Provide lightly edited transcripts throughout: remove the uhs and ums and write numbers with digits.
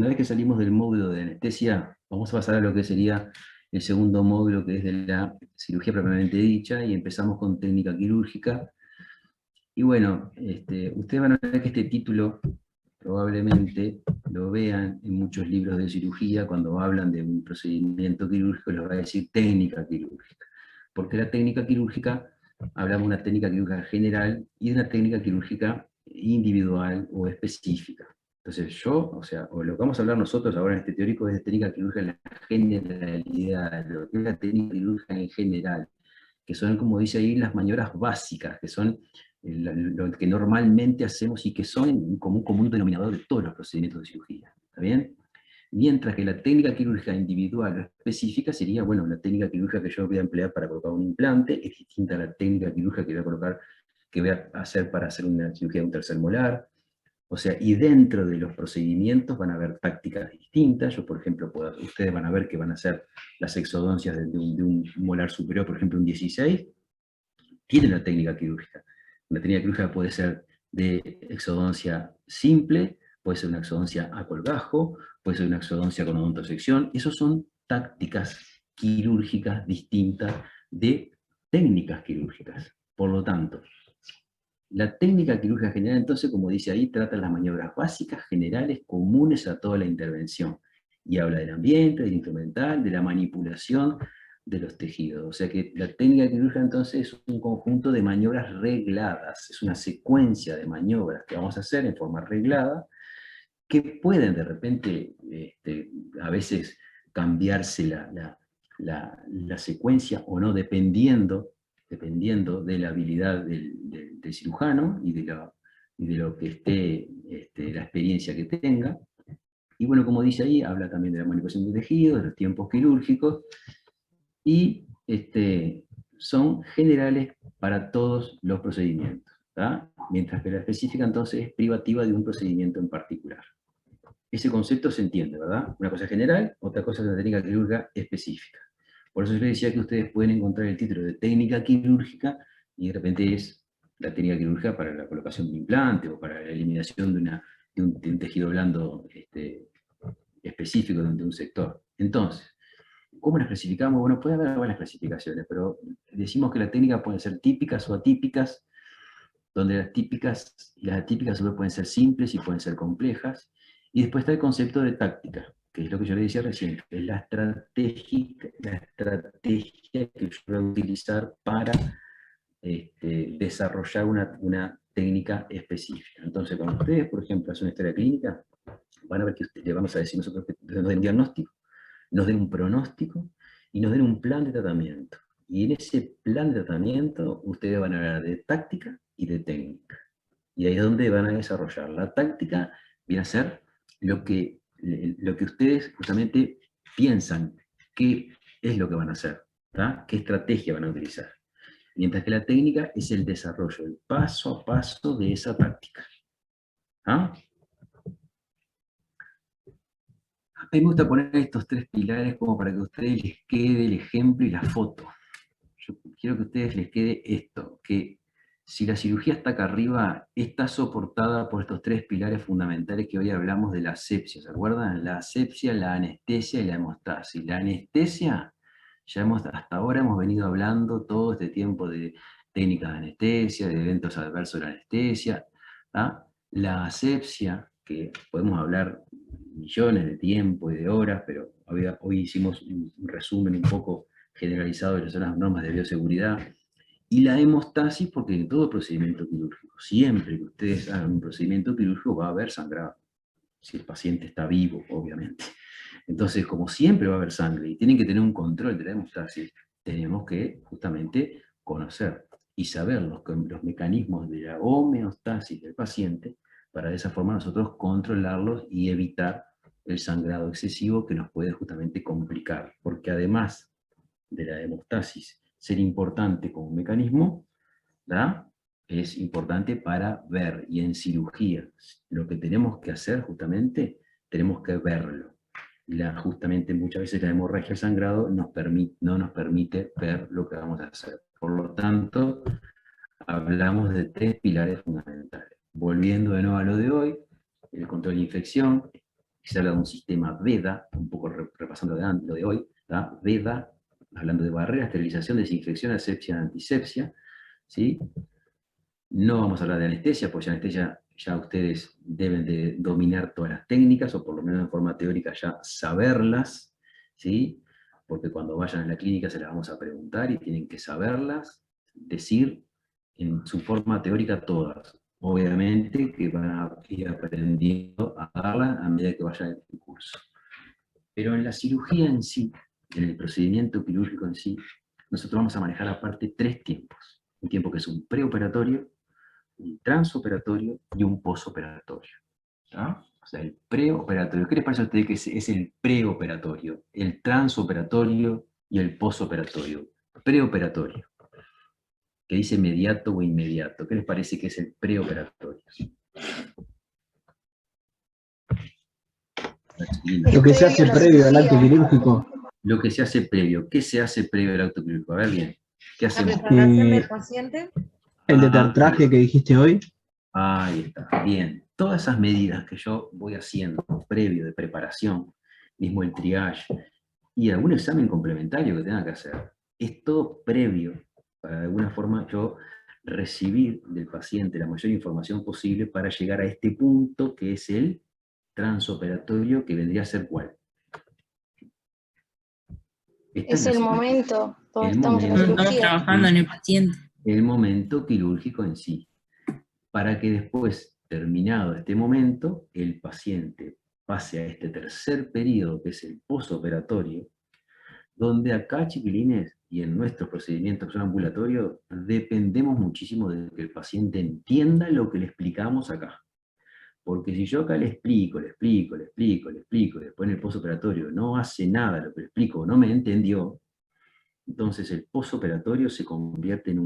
una vez que salimos del módulo de anestesia, vamos a pasar a lo que sería el segundo módulo, que es de la cirugía propiamente dicha, y empezamos con técnica quirúrgica. Y bueno, ustedes van a ver que este título probablemente lo vean en muchos libros de cirugía, cuando hablan de un procedimiento quirúrgico, les va a decir técnica quirúrgica. Porque la técnica quirúrgica, hablamos de una técnica quirúrgica general y de una técnica quirúrgica individual o específica. Entonces o lo que vamos a hablar nosotros ahora en este teórico es de técnica quirúrgica en la generalidad, lo que es la técnica quirúrgica en general, que son, como dice ahí, las maniobras básicas, que son lo que normalmente hacemos y que son como un común denominador de todos los procedimientos de cirugía. ¿Está bien? Mientras que la técnica quirúrgica individual o específica sería, bueno, la técnica quirúrgica que yo voy a emplear para colocar un implante es distinta a la técnica quirúrgica que voy a hacer para hacer una cirugía de un tercer molar. O sea, y dentro de los procedimientos van a haber tácticas distintas. Yo, por ejemplo, ustedes van a ver que van a hacer las exodoncias de un molar superior, por ejemplo, un 16, tiene una técnica quirúrgica. Una técnica quirúrgica puede ser de exodoncia simple, puede ser una exodoncia a colgajo, puede ser una exodoncia con odontosección. Esas son tácticas quirúrgicas distintas de técnicas quirúrgicas. Por lo tanto, la técnica quirúrgica general, entonces, como dice ahí, trata las maniobras básicas, generales, comunes a toda la intervención. Y habla del ambiente, del instrumental, de la manipulación de los tejidos. O sea que la técnica quirúrgica, entonces, es un conjunto de maniobras regladas, es una secuencia de maniobras que vamos a hacer en forma reglada, que pueden de repente, a veces, cambiarse la secuencia o no, dependiendo de la habilidad del cirujano y de lo que esté, la experiencia que tenga. Y bueno, como dice ahí, habla también de la manipulación de tejidos, de los tiempos quirúrgicos, y son generales para todos los procedimientos, ¿tá? Mientras que la específica entonces es privativa de un procedimiento en particular. Ese concepto se entiende, ¿verdad? Una cosa general, otra cosa es la técnica quirúrgica específica. Por eso yo les decía que ustedes pueden encontrar el título de técnica quirúrgica y de repente es la técnica quirúrgica para la colocación de un implante o para la eliminación de un tejido blando específico de un sector. Entonces, ¿cómo las clasificamos? Bueno, puede haber varias clasificaciones, pero decimos que las técnicas pueden ser típicas o atípicas, donde las típicas y las atípicas solo pueden ser simples y pueden ser complejas. Y después está el concepto de táctica, que es lo que yo le decía recién, que es la estrategia que yo voy a utilizar para desarrollar una técnica específica. Entonces, cuando ustedes, por ejemplo, hacen una historia clínica, van a ver que le vamos a decir nosotros que nos den un diagnóstico, nos den un pronóstico y nos den un plan de tratamiento. Y en ese plan de tratamiento ustedes van a hablar de táctica y de técnica. Y ahí es donde van a desarrollar. La táctica viene a ser lo que ustedes justamente piensan, qué es lo que van a hacer, ¿tá? Qué estrategia van a utilizar. Mientras que la técnica es el desarrollo, el paso a paso de esa táctica. ¿Ah? A mí me gusta poner estos tres pilares como para que a ustedes les quede el ejemplo y la foto. Yo quiero que a ustedes les quede esto, que si la cirugía está acá arriba, está soportada por estos tres pilares fundamentales que hoy hablamos de la asepsia, ¿se acuerdan? La asepsia, la anestesia y la hemostasis. La anestesia, hasta ahora hemos venido hablando todo este tiempo de técnicas de anestesia, de eventos adversos de la anestesia. ¿Ah? La asepsia, que podemos hablar millones de tiempo y de horas, pero hoy hicimos un resumen un poco generalizado de las normas de bioseguridad, y la hemostasis, porque en todo procedimiento quirúrgico, siempre que ustedes hagan un procedimiento quirúrgico va a haber sangrado, si el paciente está vivo, obviamente. Entonces, como siempre va a haber sangre y tienen que tener un control de la hemostasis, tenemos que justamente conocer y saber los mecanismos de la homeostasis del paciente para de esa forma nosotros controlarlos y evitar el sangrado excesivo que nos puede justamente complicar, porque además de la hemostasis ser importante como mecanismo, ¿verdad? Es importante para ver, y en cirugía, lo que tenemos que hacer justamente, tenemos que verlo. Justamente muchas veces la hemorragia, el sangrado, no nos permite ver lo que vamos a hacer. Por lo tanto, hablamos de tres pilares fundamentales. Volviendo de nuevo a lo de hoy, el control de infección, se habla de un sistema VEDA, un poco repasando lo de hoy, ¿tá? VEDA, hablando de barrera, esterilización, desinfección, asepsia, antisepsia, ¿sí? No vamos a hablar de anestesia, porque anestesia ya ustedes deben de dominar todas las técnicas, o por lo menos en forma teórica ya saberlas, ¿sí? Porque cuando vayan a la clínica se las vamos a preguntar y tienen que saberlas, decir en su forma teórica todas. Obviamente que van a ir aprendiendo a darlas a medida que vayan en el curso. Pero en la cirugía en sí, en el procedimiento quirúrgico en sí, nosotros vamos a manejar aparte 3 tiempos. Un tiempo que es un preoperatorio, un transoperatorio y un posoperatorio. ¿Tá? O sea, el preoperatorio. ¿Qué les parece a ustedes que es el preoperatorio, el transoperatorio y el posoperatorio? Preoperatorio, que dice inmediato o inmediato. ¿Qué les parece que es el preoperatorio? Lo que se hace previo al acto quirúrgico. Lo que se hace previo. ¿Qué se hace previo al acto quirúrgico? A ver bien. ¿Qué hacemos? La preparación del paciente. El detartraje que dijiste hoy. Ahí está, bien. Todas esas medidas que yo voy haciendo previo de preparación, mismo el triage, y algún examen complementario que tenga que hacer, es todo previo, para de alguna forma yo recibir del paciente la mayor información posible para llegar a este punto que es el transoperatorio, que vendría a ser ¿cuál? Es el momento donde El estamos en la momento. Estamos cirugía. trabajando en el paciente. El momento quirúrgico en sí, para que después, terminado este momento, el paciente pase a este tercer periodo, que es el posoperatorio, donde acá, chiquilines, y en nuestros procedimientos que son ambulatorios, dependemos muchísimo de que el paciente entienda lo que le explicamos acá. Porque si yo acá le explico, y después en el posoperatorio no hace nada lo que le explico, o no me entendió, entonces el posoperatorio se convierte en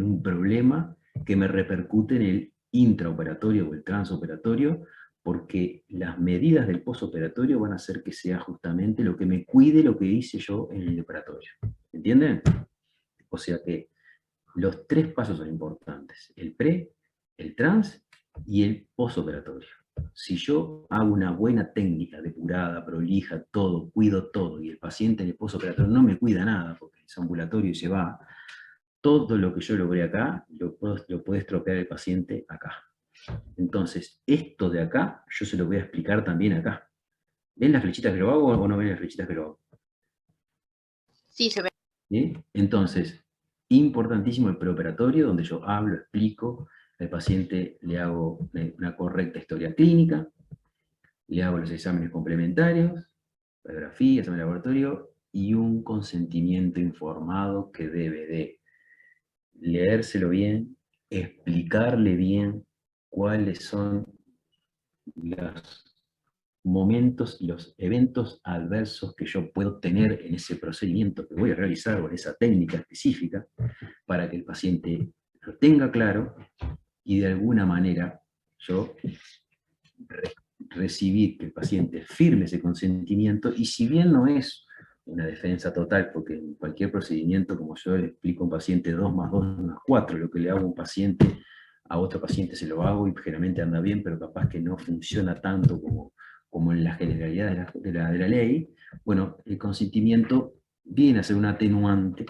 un problema que me repercute en el intraoperatorio o el transoperatorio, porque las medidas del posoperatorio van a hacer que sea justamente lo que me cuide lo que hice yo en el operatorio. ¿Entienden? O sea que los 3 pasos son importantes: el pre, el trans y el posoperatorio. Si yo hago una buena técnica, depurada, prolija, todo, cuido todo, y el paciente en el posoperatorio no me cuida nada, porque es ambulatorio y se va, todo lo que yo logré acá, lo puede estropear el paciente acá. Entonces, esto de acá, yo se lo voy a explicar también acá. ¿Ven las flechitas que lo hago o no ven las flechitas que lo hago? Sí, se ve. ¿Sí? Entonces, importantísimo el preoperatorio, donde yo hablo, explico, al paciente le hago una correcta historia clínica, le hago los exámenes complementarios, radiografía, examen de laboratorio, y un consentimiento informado que debe de leérselo bien, explicarle bien cuáles son los momentos y los eventos adversos que yo puedo tener en ese procedimiento que voy a realizar o en esa técnica específica, para que el paciente lo tenga claro y de alguna manera yo recibir que el paciente firme ese consentimiento, y si bien no es una defensa total, porque en cualquier procedimiento, como yo le explico a un paciente 2 más 2 más 4, lo que le hago a un paciente, a otro paciente se lo hago y generalmente anda bien, pero capaz que no funciona tanto como en la generalidad de la ley, bueno, el consentimiento viene a ser un atenuante,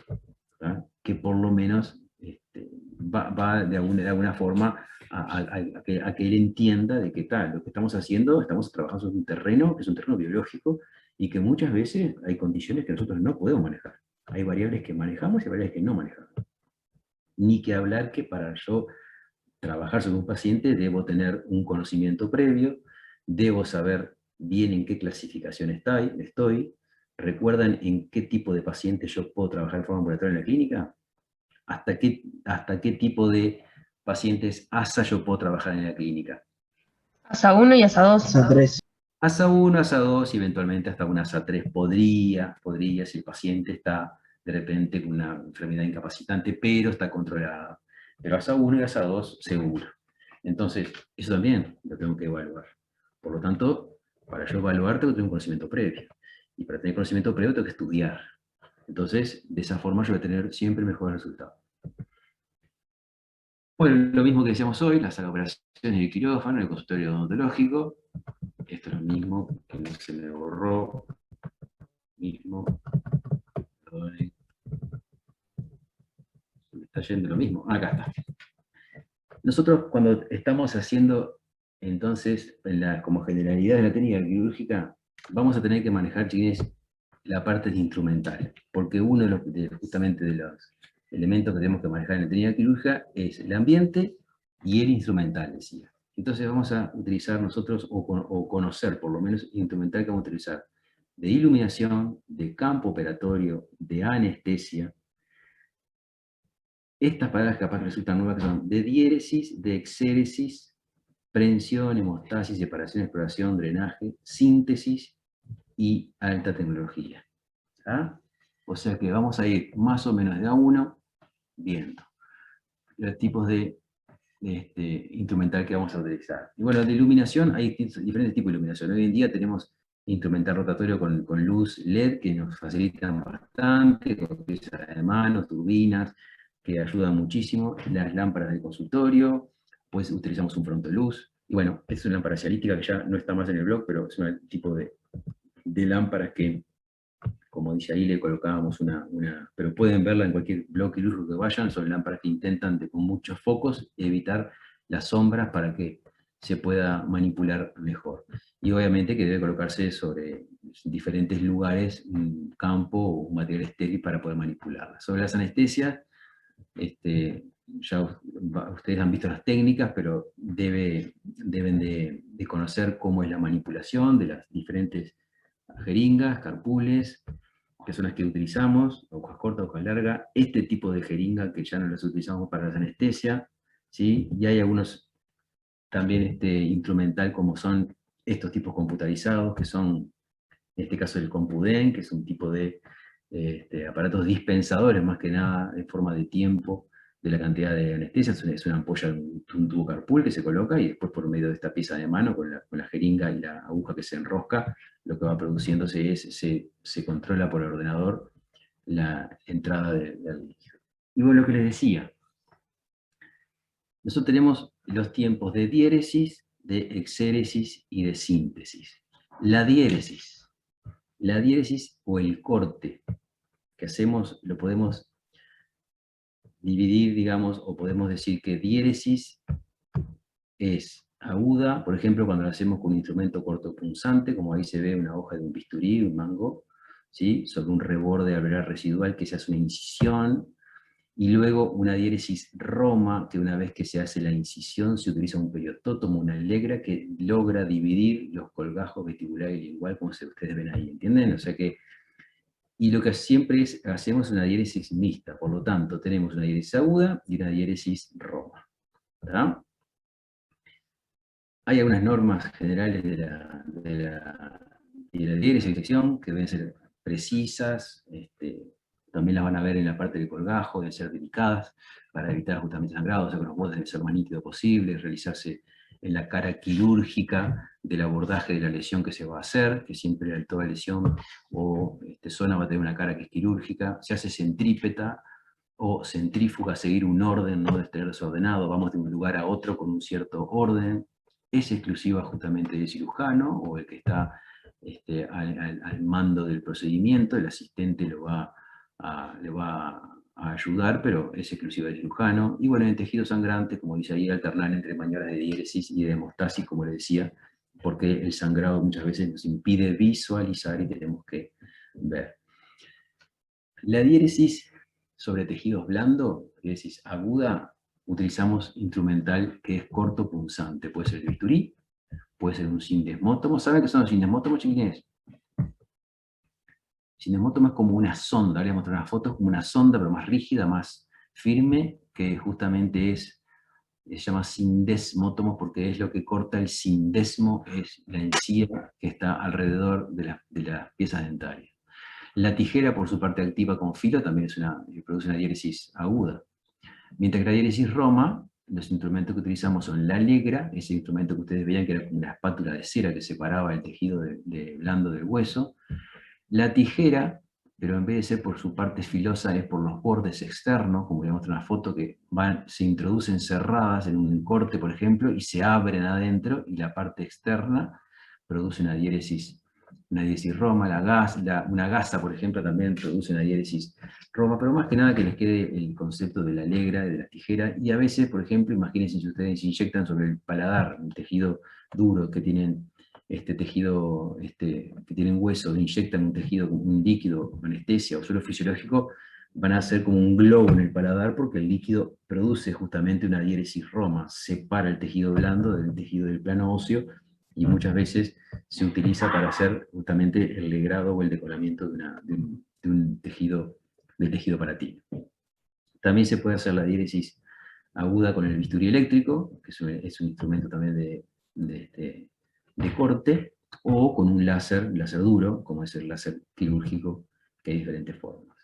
¿verdad? Que por lo menos va de alguna forma a que él entienda de que tal, lo que estamos haciendo, estamos trabajando en un terreno que es un terreno biológico y que muchas veces hay condiciones que nosotros no podemos manejar. Hay variables que manejamos y variables que no manejamos. Ni que hablar que para yo trabajar sobre un paciente debo tener un conocimiento previo, debo saber bien en qué clasificación estoy. ¿Recuerdan en qué tipo de paciente yo puedo trabajar de forma ambulatoria en la clínica? ¿Hasta qué tipo de pacientes ASA yo puedo trabajar en la clínica? ASA 1 y ASA 2. ASA 3. ASA 1, ASA 2 y eventualmente hasta una ASA 3 podría, si el paciente está de repente con una enfermedad incapacitante, pero está controlada. Pero ASA 1 y ASA 2 seguro. Entonces, eso también lo tengo que evaluar. Por lo tanto, para yo evaluar tengo que tener un conocimiento previo. Y para tener conocimiento previo tengo que estudiar. Entonces, de esa forma yo voy a tener siempre mejores resultados. Bueno, lo mismo que decíamos hoy, la sala de operaciones y el quirófano, el consultorio odontológico, Esto es lo mismo, que no se me borró. Mismo. Perdonen. Me está yendo lo mismo. Acá está. Nosotros cuando estamos haciendo, entonces, como generalidad de la técnica quirúrgica, vamos a tener que manejar, chiquines, la parte instrumental, porque uno justamente de los elementos que tenemos que manejar en la técnica quirúrgica es el ambiente y el instrumental, decía. Entonces vamos a utilizar nosotros, o conocer por lo menos el instrumental que vamos a utilizar, de iluminación, de campo operatorio, de anestesia. Estas palabras capaz resultan nuevas, que son de diéresis, de exéresis, prensión, hemostasis, separación, exploración, drenaje, síntesis y alta tecnología. ¿Ah? O sea que vamos a ir más o menos de a uno viendo los tipos de instrumental que vamos a utilizar. Y bueno, de iluminación, hay diferentes tipos de iluminación. Hoy en día tenemos instrumental rotatorio con luz LED que nos facilitan bastante, con piezas de mano, turbinas, que ayudan muchísimo, las lámparas del consultorio, pues utilizamos un frontoluz, y bueno, es una lámpara cialítica que ya no está más en el blog, pero es un tipo de lámparas que, como dice ahí, le colocábamos pero pueden verla en cualquier blog quirúrgico que vayan, son lámparas que intentan con muchos focos evitar las sombras para que se pueda manipular mejor. Y obviamente que debe colocarse sobre diferentes lugares, un campo o un material estéril para poder manipularla. Sobre las anestesias, ya ustedes han visto las técnicas, pero deben de conocer cómo es la manipulación de las diferentes jeringas, carpules, que son las que utilizamos, agujas cortas, agujas largas, este tipo de jeringa que ya no las utilizamos para la anestesia, ¿sí? Y hay algunos también instrumental como son estos tipos computarizados, que son, en este caso el CompuDen, que es un tipo de aparatos dispensadores, más que nada, en forma de tiempo, de la cantidad de anestesia. Es una ampolla, un tubo carpool que se coloca, y después por medio de esta pieza de mano, con la jeringa y la aguja que se enrosca, lo que va produciéndose se controla por el ordenador la entrada del líquido. Y bueno, lo que les decía, nosotros tenemos los tiempos de diéresis, de exéresis y de síntesis. La diéresis o el corte que hacemos, lo podemos dividir, digamos, o podemos decir que diéresis es aguda, por ejemplo, cuando lo hacemos con un instrumento cortopunzante, como ahí se ve una hoja de un bisturí, un mango, ¿sí? Sobre un reborde alveolar residual que se hace una incisión, y luego una diéresis roma, que una vez que se hace la incisión se utiliza un periotótomo, una legra, que logra dividir los colgajos vestibular y lingual, como ustedes ven ahí, ¿entienden? O sea que, y lo que siempre hacemos una diéresis mixta, por lo tanto tenemos una diéresis aguda y una diéresis roma, ¿verdad? Hay algunas normas generales de la diéresis de sección que deben ser precisas, también las van a ver en la parte del colgajo, deben ser delicadas para evitar justamente sangrado, o sea que los bordes deben ser lo más nítidos posible, realizarse en la cara quirúrgica del abordaje de la lesión que se va a hacer, que siempre toda lesión o zona va a tener una cara que es quirúrgica, se hace centrípeta o centrífuga, seguir un orden, no estar desordenado, vamos de un lugar a otro con un cierto orden, es exclusiva justamente del cirujano o el que está al mando del procedimiento, el asistente le va a ayudar, pero es exclusiva del cirujano. Y bueno, en tejido sangrante, como dice ahí, alternar entre maniobras de diéresis y de hemostasis, como le decía, porque el sangrado muchas veces nos impide visualizar y tenemos que ver. La diéresis sobre tejidos blandos, diéresis aguda, utilizamos instrumental que es cortopunzante. Puede ser el bisturí, puede ser un sindesmótomo. ¿Saben qué son los sindesmótomos, chiquines? Sindesmótomo es como una sonda, les voy a mostrar unas fotos, como una sonda, pero más rígida, más firme, que justamente se llama sindesmótomo porque es lo que corta el sindesmo, es la encía que está alrededor de las piezas dentarias. La tijera, por su parte activa con filo, también produce una diéresis aguda. Mientras que la diéresis roma, los instrumentos que utilizamos son la legra, ese instrumento que ustedes veían que era como una espátula de cera que separaba el tejido blando del hueso. La tijera, pero en vez de ser por su parte filosa es por los bordes externos, como le muestro en la foto, que se introducen cerradas en un corte, por ejemplo, y se abren adentro, y la parte externa produce una diéresis roma. Una gasa, por ejemplo, también produce una diéresis roma, pero más que nada que les quede el concepto de la legra, de la tijera, y a veces, por ejemplo, imagínense si ustedes inyectan sobre el paladar un tejido duro que tienen tejido, que tienen hueso, inyectan un tejido, un líquido, anestesia o suelo fisiológico, van a hacer como un globo en el paladar porque el líquido produce justamente una diéresis roma, separa el tejido blando del tejido del plano óseo, y muchas veces se utiliza para hacer justamente el legrado o el decolamiento de un tejido, del tejido palatino. También se puede hacer la diéresis aguda con el bisturí eléctrico, que es un instrumento también de corte, o con un láser duro, como es el láser quirúrgico, que hay diferentes formas.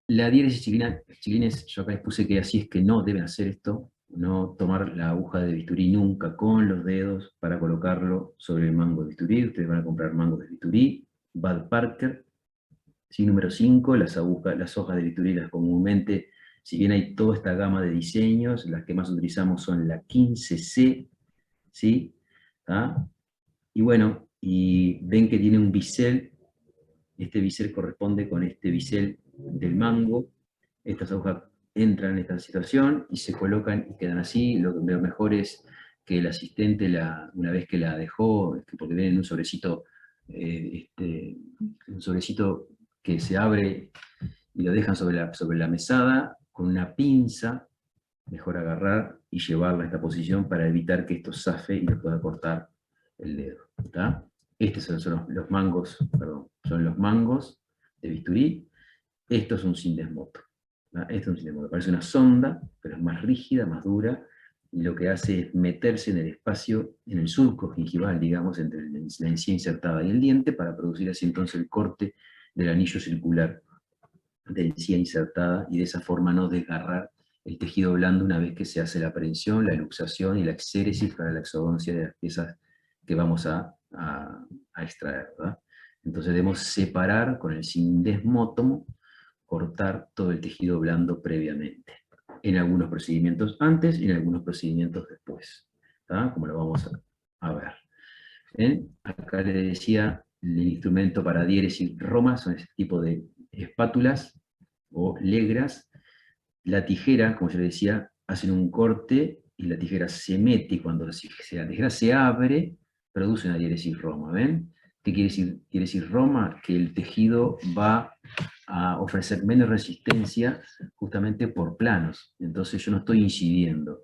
La diéresis, chiquilines, yo acá les puse que así es que no deben hacer esto, no tomar la aguja de bisturí nunca con los dedos para colocarlo sobre el mango de bisturí. Ustedes van a comprar mangos de bisturí, Bud Parker. Sí, número 5, las hojas de bisturí, las comúnmente, si bien hay toda esta gama de diseños, las que más utilizamos son la 15C, ¿sí? ¿Ah? Y bueno, y ven que tiene un bisel, este bisel corresponde con este bisel del mango, estas hojas entran en esta situación y se colocan y quedan así. Lo mejor es que el asistente, una vez que la dejó, porque viene en un sobrecito, que se abre y lo dejan sobre la mesada, con una pinza, mejor agarrar y llevarla a esta posición para evitar que esto zafe y le pueda cortar el dedo. ¿Está? Estos son los mangos, perdón, son los mangos de bisturí. Esto es un sindesmoto. Esto es un sindesmoto. Parece una sonda, pero es más rígida, más dura, y lo que hace es meterse en el espacio, en el surco gingival, digamos, entre la encía insertada y el diente, para producir así entonces el corte del anillo circular de encía insertada, y de esa forma no desgarrar el tejido blando una vez que se hace la prensión, la luxación y la exéresis para la exodoncia de las piezas que vamos a extraer, ¿verdad? Entonces debemos separar con el sindesmótomo, cortar todo el tejido blando previamente. En algunos procedimientos antes y en algunos procedimientos después, ¿tá? Como lo vamos a ver. ¿Bien? Acá les decía, el instrumento para diéresis roma son ese tipo de espátulas o legras. La tijera, como yo les decía, hacen un corte y la tijera se mete, y cuando la tijera se abre, produce una diéresis roma. ¿Ven? ¿Qué quiere decir diéresis roma? Que el tejido va a ofrecer menos resistencia justamente por planos. Entonces yo no estoy incidiendo.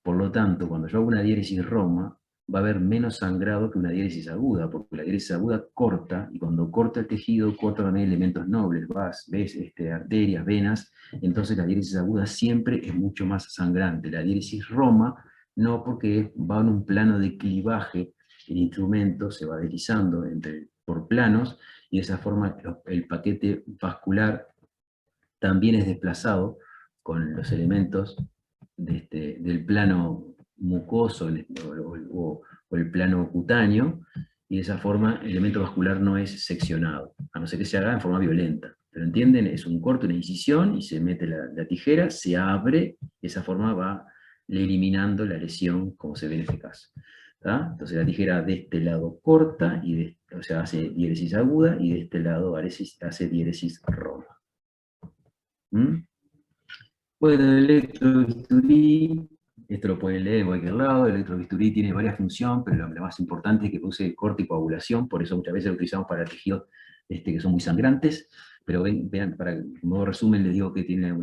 Por lo tanto, cuando yo hago una diéresis roma, va a haber menos sangrado que una diéresis aguda, porque la diéresis aguda corta, y cuando corta el tejido, corta también elementos nobles, arterias, venas. Entonces la diéresis aguda siempre es mucho más sangrante. La diéresis roma no, porque va en un plano de clivaje, el instrumento se va deslizando por planos, y de esa forma el paquete vascular también es desplazado con los elementos del plano mucoso o el plano cutáneo, y de esa forma el elemento vascular no es seccionado, a no ser que se haga en forma violenta. Pero entienden, es un corte, una incisión, y se mete la tijera, se abre, de esa forma va eliminando la lesión, como se ve en este caso. ¿Tá? Entonces la tijera de este lado corta, o sea, hace diéresis aguda, y de este lado hace diéresis roma. Bueno, el electrobisturí, esto lo pueden leer en cualquier lado. El electrobisturí tiene varias funciones, pero la más importante es que produce corte y coagulación, por eso muchas veces lo utilizamos para tejidos que son muy sangrantes. Pero vean, para modo resumen, les digo que tiene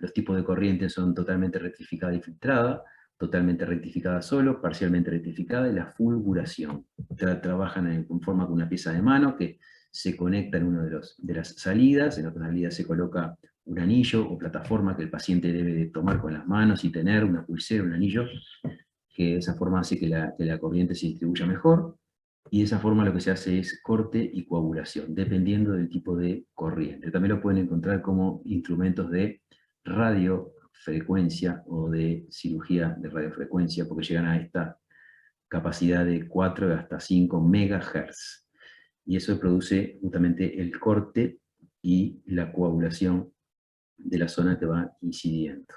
los tipos de corriente son totalmente rectificada y filtrada, totalmente rectificada solo, parcialmente rectificada, y la fulguración. Trabajan en forma con una pieza de mano que se conecta en una de las salidas. En otra salida se coloca un anillo o plataforma que el paciente debe de tomar con las manos y tener una pulsera, un anillo, que de esa forma hace que la corriente se distribuya mejor, y de esa forma lo que se hace es corte y coagulación, dependiendo del tipo de corriente. También lo pueden encontrar como instrumentos de radiofrecuencia o de cirugía de radiofrecuencia, porque llegan a esta capacidad de 4 hasta 5 MHz. y eso produce justamente el corte y la coagulación de la zona que va incidiendo.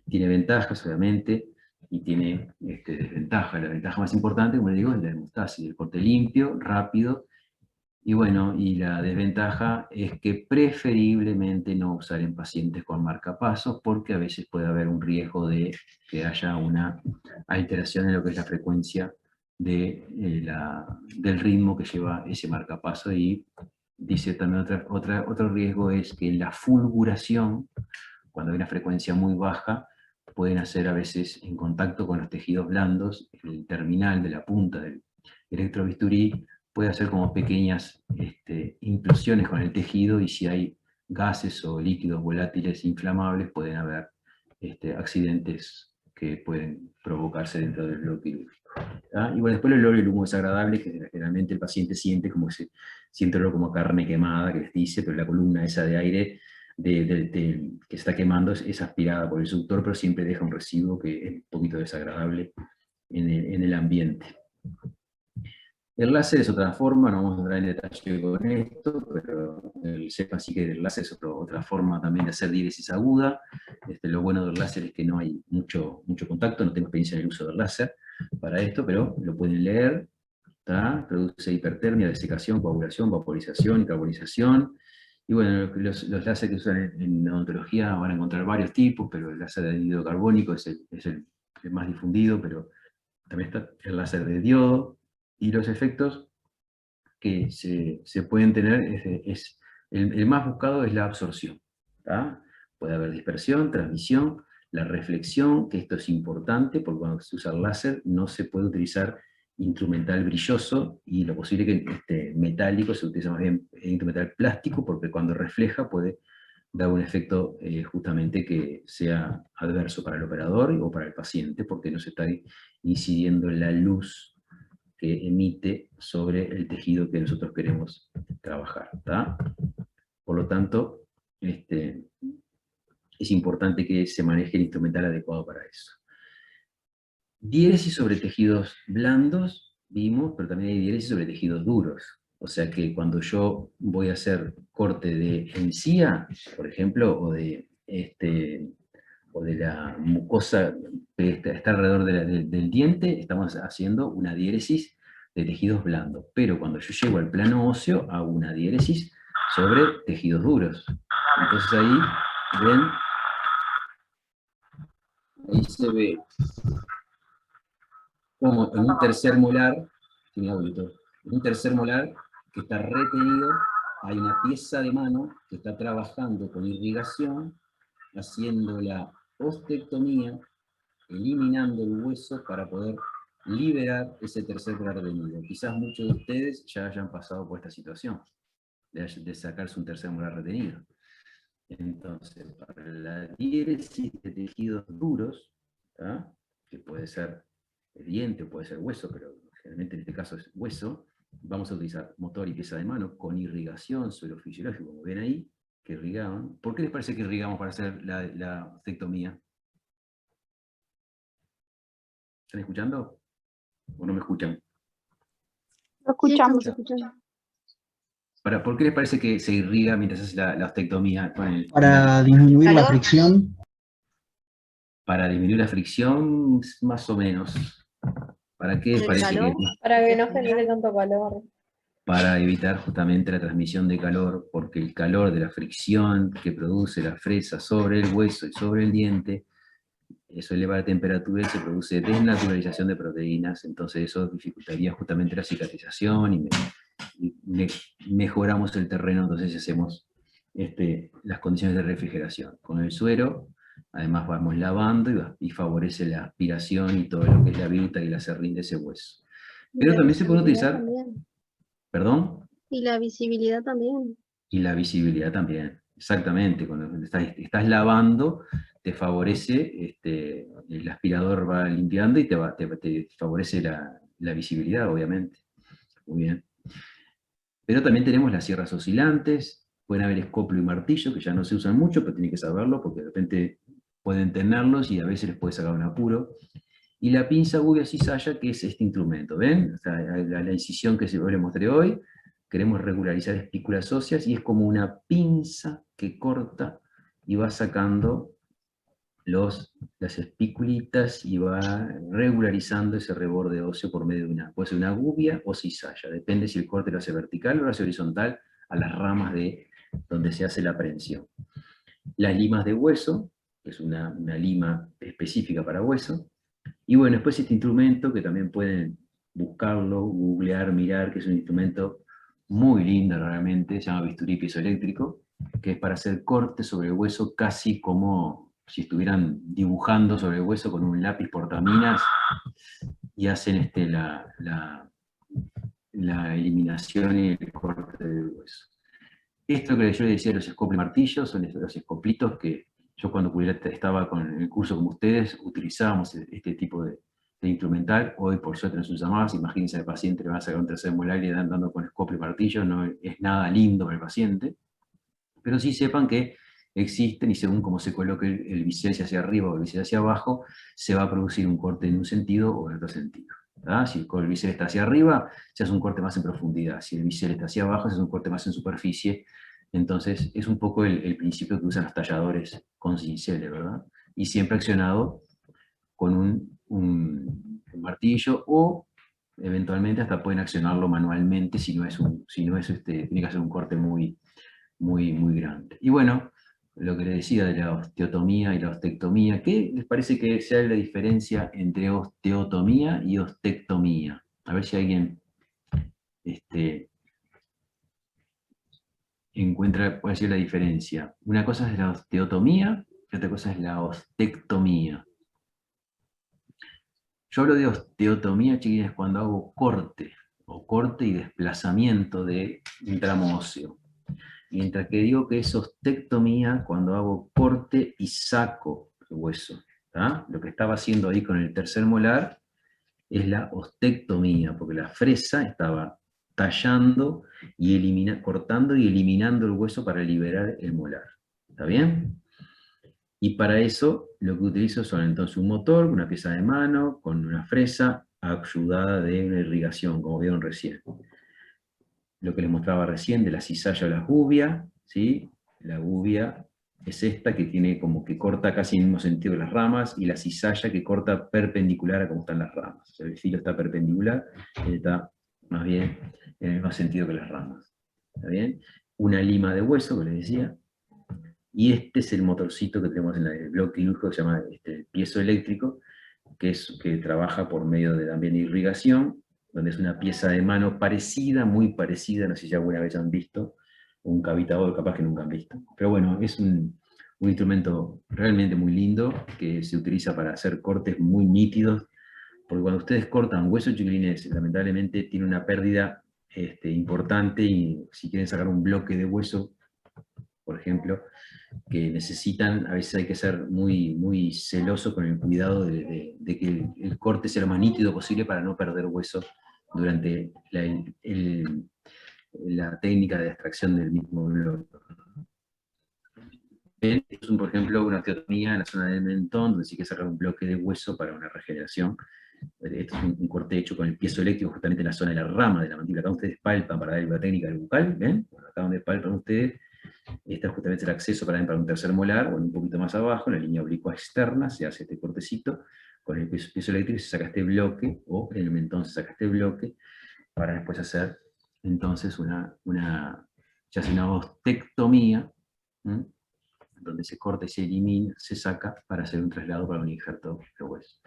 Tiene ventajas, obviamente, y tiene desventajas. La ventaja más importante, como les digo, es la hemostasis, el corte limpio, rápido, y bueno, y la desventaja es que preferiblemente no usar en pacientes con marcapasos, porque a veces puede haber un riesgo de que haya una alteración en lo que es la frecuencia del ritmo que lleva ese marcapaso, y dice también otro riesgo es que la fulguración, cuando hay una frecuencia muy baja, pueden hacer a veces en contacto con los tejidos blandos, el terminal de la punta del electrobisturí puede hacer como pequeñas implosiones con el tejido, y si hay gases o líquidos volátiles inflamables pueden haber accidentes que pueden provocarse dentro del bloque quirúrgico. Y bueno, después el olor y el humo desagradable, que generalmente el paciente siente como siente olor como carne quemada, que les dice, pero la columna esa de aire que se está quemando es aspirada por el suctor, pero siempre deja un residuo que es un poquito desagradable en el ambiente. El láser es otra forma, no vamos a entrar en detalle con esto, pero sepa sí que el láser es otra forma también de hacer diéresis aguda. Lo bueno del láser es que no hay mucho contacto, no tengo experiencia en el uso del láser para esto, pero lo pueden leer. Produce hipertermia, desecación, coagulación, vaporización y carbonización. Y bueno, los láseres que usan en odontología van a encontrar varios tipos, pero el láser de anhídrido carbónico es el más difundido, pero también está el láser de diodo. Y los efectos que se pueden tener, el más buscado es la absorción. Puede haber dispersión, transmisión, la reflexión, que esto es importante, porque cuando se usa el láser no se puede utilizar instrumental brilloso, y lo posible que metálico se utiliza más bien instrumental plástico, porque cuando refleja puede dar un efecto justamente que sea adverso para el operador o para el paciente, porque no se está incidiendo la luz que emite sobre el tejido que nosotros queremos trabajar. Por lo tanto, es importante que se maneje el instrumental adecuado para eso. Diéresis sobre tejidos blandos, vimos, pero también hay diéresis sobre tejidos duros. O sea que cuando yo voy a hacer corte de encía, por ejemplo, o de la mucosa que está alrededor del diente, estamos haciendo una diéresis de tejidos blandos. Pero cuando yo llego al plano óseo, hago una diéresis sobre tejidos duros. Entonces ahí, ven, ahí se ve como en un tercer molar, en un tercer molar que está retenido, hay una pieza de mano que está trabajando con irrigación, haciendo la ostectomía, eliminando el hueso para poder liberar ese tercer molar retenido. Quizás muchos de ustedes ya hayan pasado por esta situación, de sacarse un tercer molar retenido. Entonces, para la diéresis de tejidos duros, que puede ser diente o puede ser hueso, pero generalmente en este caso es hueso, vamos a utilizar motor y pieza de mano con irrigación, suelo fisiológico, como ven ahí, que irrigaban. ¿Por qué les parece que irrigamos para hacer la ostectomía? ¿Están escuchando? ¿O no me escuchan? Lo escuchamos. ¿Por qué les parece que se irriga mientras hace la ostectomía? Para disminuir la fricción. Para disminuir la fricción, más o menos. ¿Para qué parece que? Para que no genere tanto calor. Para evitar justamente la transmisión de calor, porque el calor de la fricción que produce la fresa sobre el hueso y sobre el diente, eso eleva la temperatura y se produce desnaturalización de proteínas, entonces eso dificultaría justamente la cicatrización y mejoramos el terreno, entonces hacemos las condiciones de refrigeración. Con el suero, además vamos lavando y favorece la aspiración y todo lo que es la viruta y la serrín de ese hueso. Pero también se puede utilizar... También. ¿Perdón? Y la visibilidad también. Y la visibilidad también, exactamente. Cuando estás lavando, te favorece, el aspirador va limpiando y te favorece la visibilidad, obviamente. Muy bien. Pero también tenemos las sierras oscilantes, pueden haber escoplo y martillo, que ya no se usan mucho, pero tienen que saberlo, porque de repente pueden tenerlos y a veces les puede sacar un apuro. Y la pinza aguda cizalla, que es este instrumento, ¿ven? O sea, la incisión que les mostré hoy, queremos regularizar espículas óseas, y es como una pinza que corta y va sacando las espículitas y va regularizando ese reborde óseo por medio de puede ser una gubia o cizalla, depende si el corte lo hace vertical o lo hace horizontal a las ramas de donde se hace la prensión. Las limas de hueso, que es una lima específica para hueso, y bueno, después este instrumento que también pueden buscarlo, googlear, mirar, que es un instrumento muy lindo realmente, se llama bisturí piezoeléctrico, que es para hacer cortes sobre el hueso casi como si estuvieran dibujando sobre el hueso con un lápiz portaminas y hacen la eliminación y el corte del hueso. Esto que yo les decía, los escoplos martillos, son los escoplitos que yo cuando estaba con el curso como ustedes, utilizábamos este tipo de instrumental. Hoy por suerte no se usa más. Imagínense al paciente le van a sacar un tercer molar y andando con escoplo y martillo, no es nada lindo para el paciente. Pero sí sepan que existen, y según cómo se coloque el bisel hacia arriba o el bisel hacia abajo, se va a producir un corte en un sentido o en otro sentido. ¿Verdad? Si el bisel está hacia arriba, se hace un corte más en profundidad. Si el bisel está hacia abajo, se hace un corte más en superficie. Entonces, es un poco el principio que usan los talladores con cinceles, ¿verdad? Y siempre accionado con un martillo, o eventualmente hasta pueden accionarlo manualmente si no es tiene que hacer un corte muy, muy, muy grande. Y bueno, lo que les decía de la osteotomía y la ostectomía, ¿qué les parece que sea la diferencia entre osteotomía y ostectomía? A ver si alguien encuentra cuál es la diferencia. Una cosa es la osteotomía y otra cosa es la ostectomía. Yo hablo de osteotomía, chiquilines, cuando hago corte y desplazamiento de un tramo óseo. Mientras que digo que es ostectomía cuando hago corte y saco el hueso. ¿Tá? Lo que estaba haciendo ahí con el tercer molar es la ostectomía, porque la fresa estaba tallando y cortando y eliminando el hueso para liberar el molar. ¿Está bien? Y para eso lo que utilizo son entonces un motor, una pieza de mano, con una fresa ayudada de una irrigación, como vieron recién. Lo que les mostraba recién de la cizalla o la gubia, ¿sí? La gubia es esta que tiene como que corta casi en el mismo sentido que las ramas, y la cizalla que corta perpendicular a cómo están las ramas. O sea, el filo está perpendicular, está más bien en el mismo sentido que las ramas. ¿Está bien? Una lima de hueso, que les decía, y este es el motorcito que tenemos en el bloque quirúrgico, que se llama piezoeléctrico, que trabaja por medio de también irrigación, donde es una pieza de mano parecida, muy parecida, no sé si alguna vez han visto, un cavitador, capaz que nunca han visto. Pero bueno, es un instrumento realmente muy lindo, que se utiliza para hacer cortes muy nítidos, porque cuando ustedes cortan huesos, chiquilines, lamentablemente tiene una pérdida importante, y si quieren sacar un bloque de hueso, por ejemplo, que necesitan, a veces hay que ser muy, muy celoso con el cuidado de que el corte sea lo más nítido posible para no perder hueso durante la técnica de extracción del mismo bloque. Es, por ejemplo, una osteotomía en la zona del mentón, donde sí hay que sacar un bloque de hueso para una regeneración. Esto es un corte hecho con el piezoeléctrico justamente en la zona de la rama de la mandíbula. Acá ustedes palpan para dar la técnica del bucal, ¿ven? Acá donde palpan ustedes, está justamente el acceso para un tercer molar, o un poquito más abajo, en la línea oblicua externa, se hace este cortecito, con el piezoeléctrico se saca este bloque, o en el mentón se saca este bloque, para después hacer entonces ya sea una ostectomía, donde se corta y se elimina, se saca para hacer un traslado para un injerto de hueso.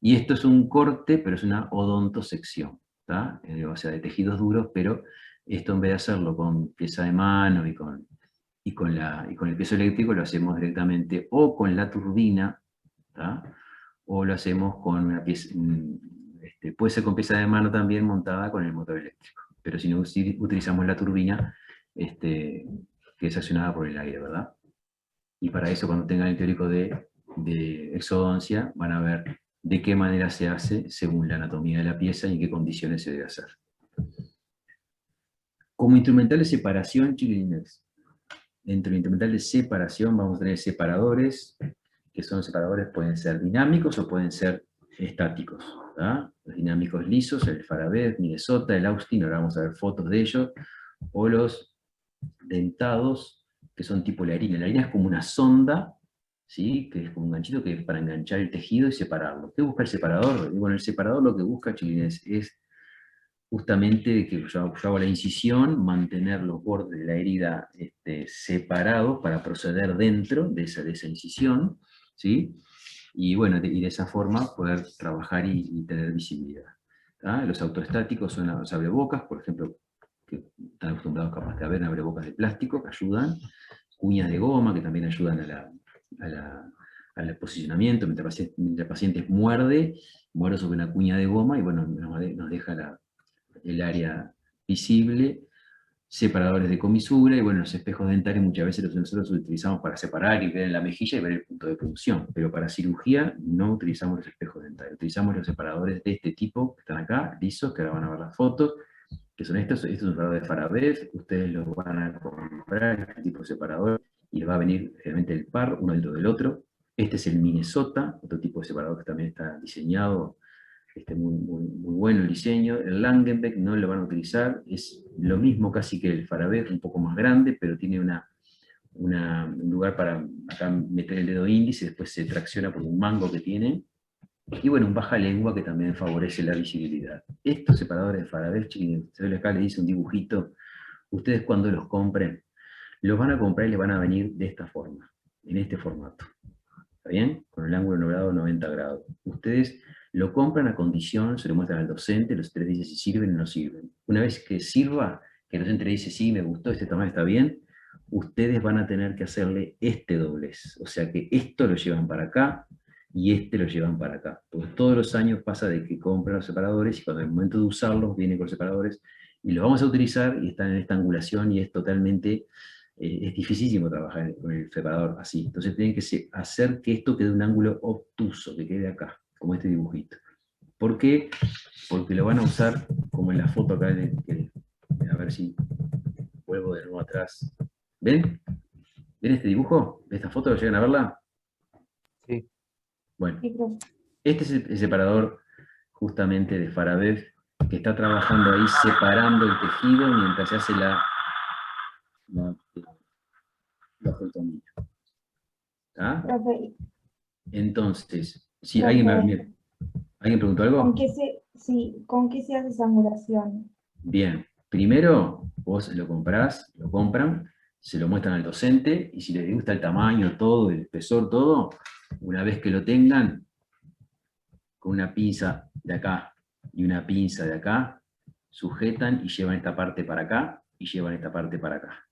Y esto es un corte, pero es una odontosección, o sea, de tejidos duros, pero esto en vez de hacerlo con pieza de mano y con el piezoeléctrico, lo hacemos directamente o con la turbina, o lo hacemos con una pieza, puede ser con pieza de mano también montada con el motor eléctrico, pero si no utilizamos la turbina, que es accionada por el aire, ¿verdad? Y para eso, cuando tengan el teórico de exodoncia, van a ver de qué manera se hace según la anatomía de la pieza y en qué condiciones se debe hacer. Como instrumental de separación, chiquilines, dentro del instrumental de separación vamos a tener separadores, que son separadores, pueden ser dinámicos o pueden ser estáticos. ¿Verdad? Los dinámicos lisos, el Farabee, Minnesota, el Austin, ahora vamos a ver fotos de ellos, o los dentados, que son tipo la harina. La harina es como una sonda, ¿sí? Que es como un ganchito que es para enganchar el tejido y separarlo. ¿Qué busca el separador? Y bueno, el separador lo que busca, chiquilines, es justamente que yo hago la incisión, mantener los bordes de la herida separados para proceder dentro de esa incisión, ¿sí? Y bueno, y de esa forma poder trabajar y tener visibilidad. ¿Tá? Los autoestáticos son los abrebocas, por ejemplo, que están acostumbrados capaz de ver abrebocas de plástico que ayudan, cuñas de goma que también ayudan al posicionamiento, mientras el paciente muerde sobre una cuña de goma y bueno, nos deja el área visible, separadores de comisura, y bueno, los espejos dentales muchas veces nosotros los utilizamos para separar y ver en la mejilla y ver el punto de punción, pero para cirugía no utilizamos los espejos dentales, utilizamos los separadores de este tipo, que están acá, lisos, que ahora van a ver las fotos, que son estos es un separador de Farabev, ustedes los van a comprar, este tipo de separador, y les va a venir generalmente el par, uno dentro del otro. Este es el Minnesota, otro tipo de separador que también está diseñado, muy bueno el diseño. El Langenbeck no lo van a utilizar, es lo mismo casi que el Farabev, un poco más grande, pero tiene un lugar para acá meter el dedo índice, después se tracciona por un mango que tiene, y bueno, un baja lengua que también favorece la visibilidad. Estos separadores de Farabev, acá les hice un dibujito, ustedes cuando los compren, los van a comprar y les van a venir de esta forma, en este formato. ¿Está bien? Con el ángulo logrado 90 grados. Ustedes lo compran a condición, se lo muestran al docente, los docentes dicen si sirven o no sirven. Una vez que sirva, que el docente le dice sí, me gustó, este tamaño está bien, ustedes van a tener que hacerle este doblez. O sea que esto lo llevan para acá y este lo llevan para acá. Porque todos los años pasa de que compran los separadores y cuando es el momento de usarlos, vienen con los separadores y los vamos a utilizar y están en esta angulación y es totalmente... es dificilísimo trabajar con el separador así. Entonces tienen que hacer que esto quede un ángulo obtuso, que quede acá, como este dibujito. ¿Por qué? Porque lo van a usar como en la foto acá, a ver si vuelvo de nuevo atrás. ¿Ven? ¿Ven este dibujo? ¿Esta foto? ¿Llegan a verla? Sí. Bueno, este es el separador justamente de Farabev, que está trabajando ahí separando el tejido mientras se hace bajo el tornillo. ¿Ah? Entonces, si alguien preguntó algo. ¿Con qué se hace esa angulación? Bien, primero vos lo comprás, lo compran, se lo muestran al docente, y si les gusta el tamaño, todo, el espesor, todo, una vez que lo tengan, con una pinza de acá y una pinza de acá, sujetan y llevan esta parte para acá, y llevan esta parte para acá.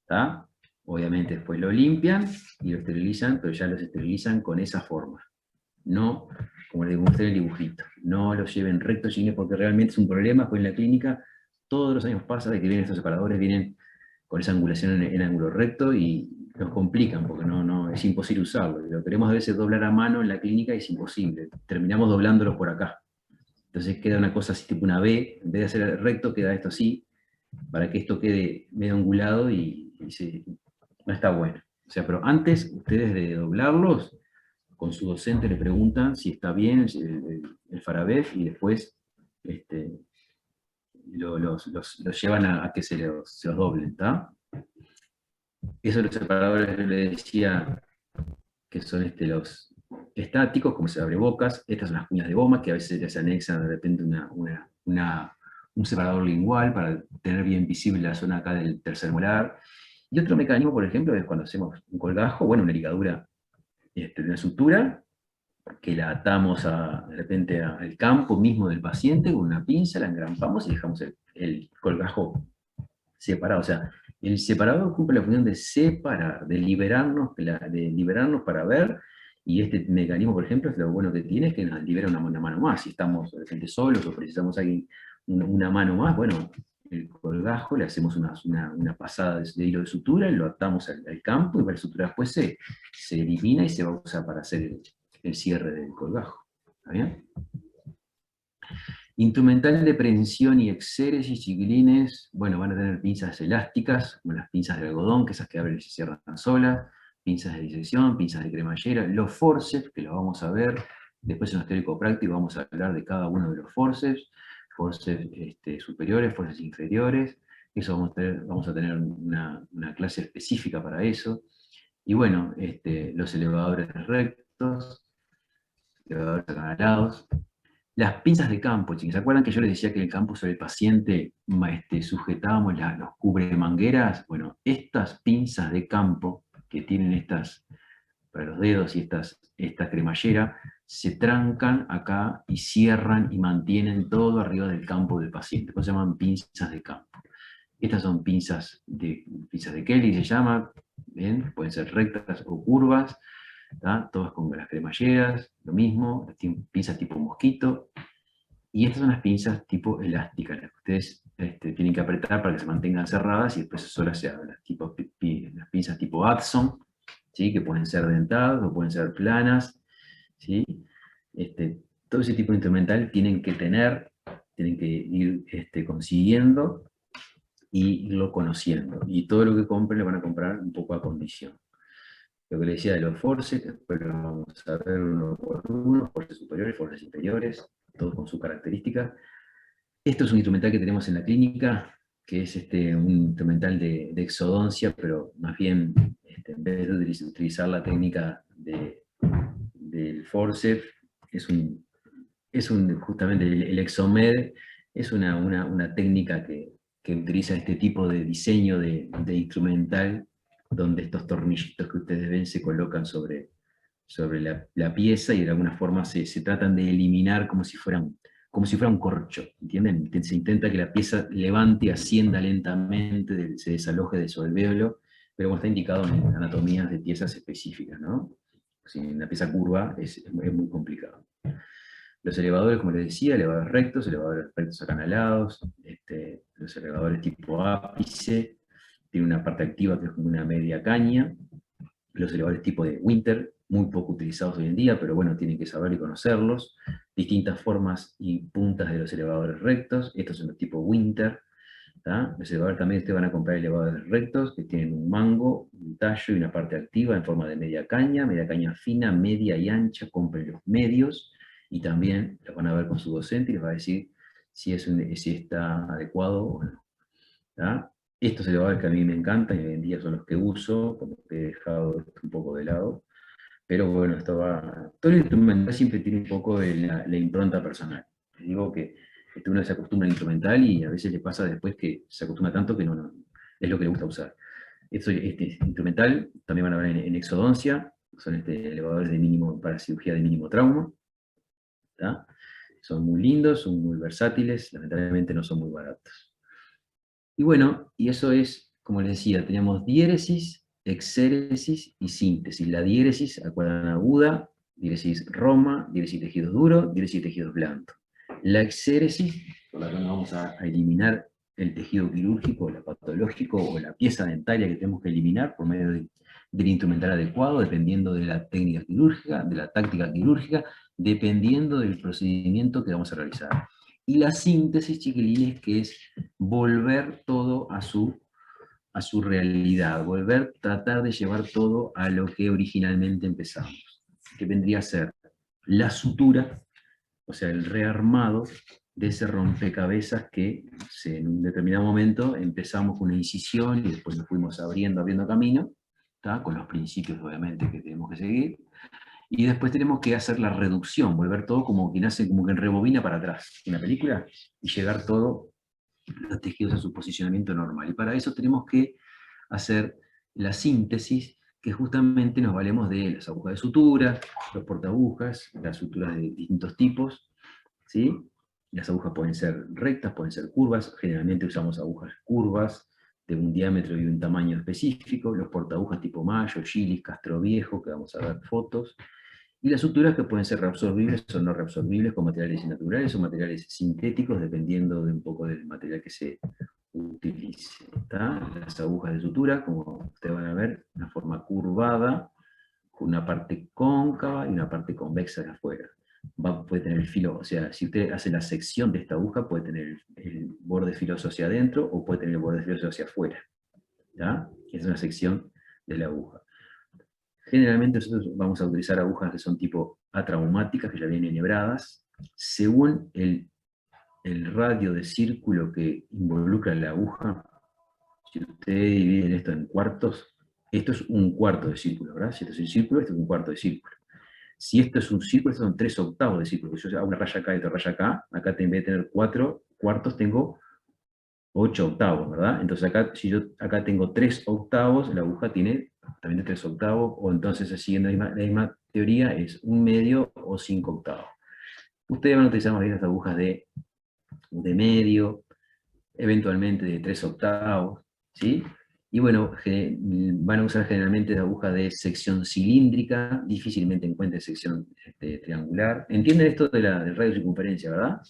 ¿Está? Obviamente después lo limpian y lo esterilizan, pero ya los esterilizan con esa forma. No, como les mostré en el dibujito, no los lleven rectos, porque realmente es un problema, pues en la clínica todos los años pasa de que vienen estos separadores, vienen con esa angulación en ángulo recto y nos complican, porque no, es imposible usarlo. Lo queremos a veces doblar a mano en la clínica y es imposible. Terminamos doblándolos por acá. Entonces queda una cosa así, tipo una B, en vez de hacer recto queda esto así, para que esto quede medio angulado y no está bueno. O sea, pero antes ustedes de doblarlos, con su docente le preguntan si está bien el Farabev y después los llevan a que se los doblen, ¿está? Esos los separadores que le decía que son los estáticos, como se abrebocas. Estas son las cuñas de goma, que a veces les anexan de repente un separador lingual para tener bien visible la zona acá del tercer molar. Y otro mecanismo, por ejemplo, es cuando hacemos un colgajo, bueno, una ligadura de una sutura, que la atamos de repente al campo mismo del paciente con una pinza, la engrampamos y dejamos el colgajo separado. O sea, el separador cumple la función de separar, de liberarnos para ver, y este mecanismo, por ejemplo, es lo bueno que tiene, es que nos libera una mano más. Si estamos de repente solos o precisamos a alguien una mano más, bueno, el colgajo, le hacemos una pasada de hilo de sutura, lo atamos al campo, y la sutura después se elimina y se va a usar para hacer el cierre del colgajo. ¿Está bien? Instrumental de prensión y exéresis, chiquilines, bueno, van a tener pinzas elásticas, como las pinzas de algodón, que esas que abren y se cierran solas, pinzas de disección, pinzas de cremallera, los forceps, que los vamos a ver, después en los teórico práctico vamos a hablar de cada uno de los forceps superiores, forceps inferiores, Eso vamos a tener una clase específica para eso. Y bueno, los elevadores rectos, elevadores acanalados. Las pinzas de campo, chicos. ¿Se acuerdan que yo les decía que en el campo sobre el paciente sujetábamos los cubremangueras? Bueno, estas pinzas de campo que tienen estas, para los dedos y esta cremallera, se trancan acá y cierran y mantienen todo arriba del campo del paciente. Por eso se llaman pinzas de campo. Estas son pinzas de Kelly, se llama, ¿bien? Pueden ser rectas o curvas, ¿tá? Todas con las cremalleras, lo mismo, pinzas tipo mosquito, y estas son las pinzas tipo elásticas, las que ustedes tienen que apretar para que se mantengan cerradas y después solas se abren, las pinzas tipo Adson, ¿sí? Que pueden ser dentadas o pueden ser planas, ¿sí? Todo ese tipo de instrumental tienen que ir consiguiendo y irlo conociendo. Y todo lo que compren lo van a comprar un poco a condición. Lo que le decía de los forces, que después lo vamos a ver uno por uno, forces superiores, forces inferiores, todos con su característica. Esto es un instrumental que tenemos en la clínica, que es un instrumental de exodoncia, pero más bien, en vez de utilizar la técnica del forceps, justamente el exomed, es una técnica que utiliza este tipo de diseño de instrumental, donde estos tornillitos que ustedes ven se colocan sobre la pieza y de alguna forma se tratan de eliminar como si fuera un corcho, ¿entienden? Se intenta que la pieza levante y ascienda lentamente, se desaloje de su alvéolo, pero como está indicado en anatomías de piezas específicas, ¿no? Si en una pieza curva es muy complicado. Los elevadores, como les decía, elevadores rectos acanalados, los elevadores tipo ápice, tiene una parte activa que es como una media caña, los elevadores tipo de Winter, muy poco utilizados hoy en día, pero bueno, tienen que saber y conocerlos, distintas formas y puntas de los elevadores rectos, estos son los tipo Winter, ¿tá? Los elevadores también ustedes van a comprar elevadores rectos, que tienen un mango, un tallo y una parte activa en forma de media caña fina, media y ancha, compren los medios, y también los van a ver con su docente y les va a decir si está adecuado o no. ¿Tá? Estos elevadores que a mí me encantan y hoy en día son los que uso, porque he dejado esto un poco de lado, pero bueno, todo el instrumental siempre tiene un poco de la impronta personal. Les digo que uno se acostumbra al instrumental y a veces le pasa después que se acostumbra tanto que no es lo que le gusta usar. Este instrumental también van a ver en exodoncia, son elevadores para cirugía de mínimo trauma, ¿tá? Son muy lindos, son muy versátiles, lamentablemente no son muy baratos. Y bueno, y eso es, como les decía, tenemos diéresis, exéresis y síntesis. La diéresis, acuerdan aguda, diéresis roma, diéresis tejidos duros, diéresis tejidos blandos. La exéresis, por la cual vamos a eliminar el tejido quirúrgico, la patológico o la pieza dentaria que tenemos que eliminar por medio del instrumental adecuado, dependiendo de la técnica quirúrgica, de la táctica quirúrgica, dependiendo del procedimiento que vamos a realizar. Y la síntesis, chiquilines, que es volver todo a su realidad, tratar de llevar todo a lo que originalmente empezamos, que vendría a ser la sutura, o sea, el rearmado de ese rompecabezas que en un determinado momento empezamos con una incisión y después nos fuimos abriendo camino, ¿tá? Con los principios obviamente que tenemos que seguir, y después tenemos que hacer la reducción, volver todo como que en rebobina para atrás en la película, y llegar todo los tejidos a su posicionamiento normal. Y para eso tenemos que hacer la síntesis, que justamente nos valemos de las agujas de sutura, los portaagujas, las suturas de distintos tipos, ¿sí? Las agujas pueden ser rectas, pueden ser curvas, generalmente usamos agujas curvas, de un diámetro y un tamaño específico, los portaagujas tipo Mayo, Gillis, Castro Viejo, que vamos a ver fotos, y las suturas que pueden ser reabsorbibles o no reabsorbibles con materiales naturales o materiales sintéticos, dependiendo de un poco del material que se utilice. ¿Tá? Las agujas de sutura, como ustedes van a ver, una forma curvada, con una parte cóncava y una parte convexa de afuera. Puede tener el filo, o sea, si usted hace la sección de esta aguja, puede tener el borde filoso hacia adentro o puede tener el borde filoso hacia afuera. ¿Tá? Es una sección de la aguja. Generalmente nosotros vamos a utilizar agujas que son tipo atraumáticas, que ya vienen enhebradas, según el radio de círculo que involucra la aguja, Si ustedes dividen esto en cuartos, esto es un cuarto de círculo, ¿verdad? Si esto es un círculo, esto es un cuarto de círculo. Si esto es un círculo, estos son 3/8 de círculo. Si yo hago una raya acá y otra raya acá en vez de tener 4 cuartos, tengo 8/8, ¿verdad? Entonces acá, si yo acá tengo 3/8, la aguja tiene también 3/8, o entonces siguiendo la misma teoría, es 1/2 o 5/8. Ustedes van a utilizar más bien las agujas de medio, eventualmente de 3/8, ¿sí? Y bueno, van a usar generalmente la aguja de sección cilíndrica, difícilmente encuentren sección triangular. ¿Entienden esto del radio de circunferencia, verdad?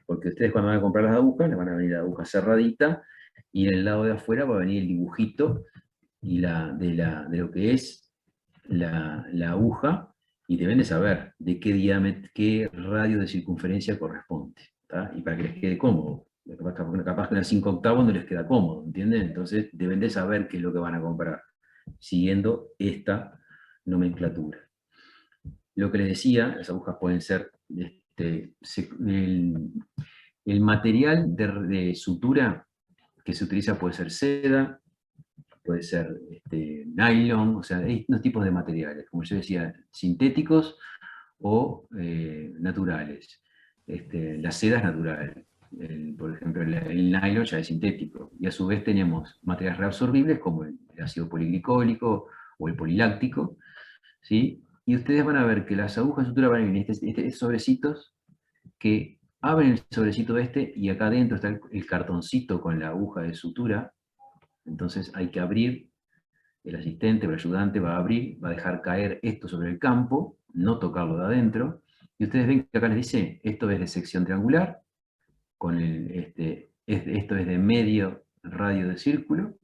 Porque ustedes cuando van a comprar las agujas, les van a venir la aguja cerradita, y en el lado de afuera va a venir el dibujito y de lo que es la aguja, y deben de saber de qué diámetro, qué radio de circunferencia corresponde, ¿tá? Y para que les quede cómodo. Capaz que una 5/8 no les queda cómodo, ¿entienden? Entonces deben de saber qué es lo que van a comprar, siguiendo esta nomenclatura. Lo que les decía, las agujas pueden ser, el material de sutura que se utiliza puede ser seda, puede ser nylon, o sea, hay dos tipos de materiales, como yo decía, sintéticos o naturales. La seda es natural, por ejemplo, el nylon ya es sintético, y a su vez tenemos materiales reabsorbibles como el ácido poliglicólico o el poliláctico, ¿sí? Y ustedes van a ver que las agujas de sutura van a venir estos sobrecitos que abren el sobrecito y acá adentro está el cartoncito con la aguja de sutura. Entonces hay que abrir, el asistente o el ayudante va a abrir, va a dejar caer esto sobre el campo, no tocarlo de adentro, y ustedes ven que acá les dice, esto es de sección triangular, con esto es de medio radio de círculo,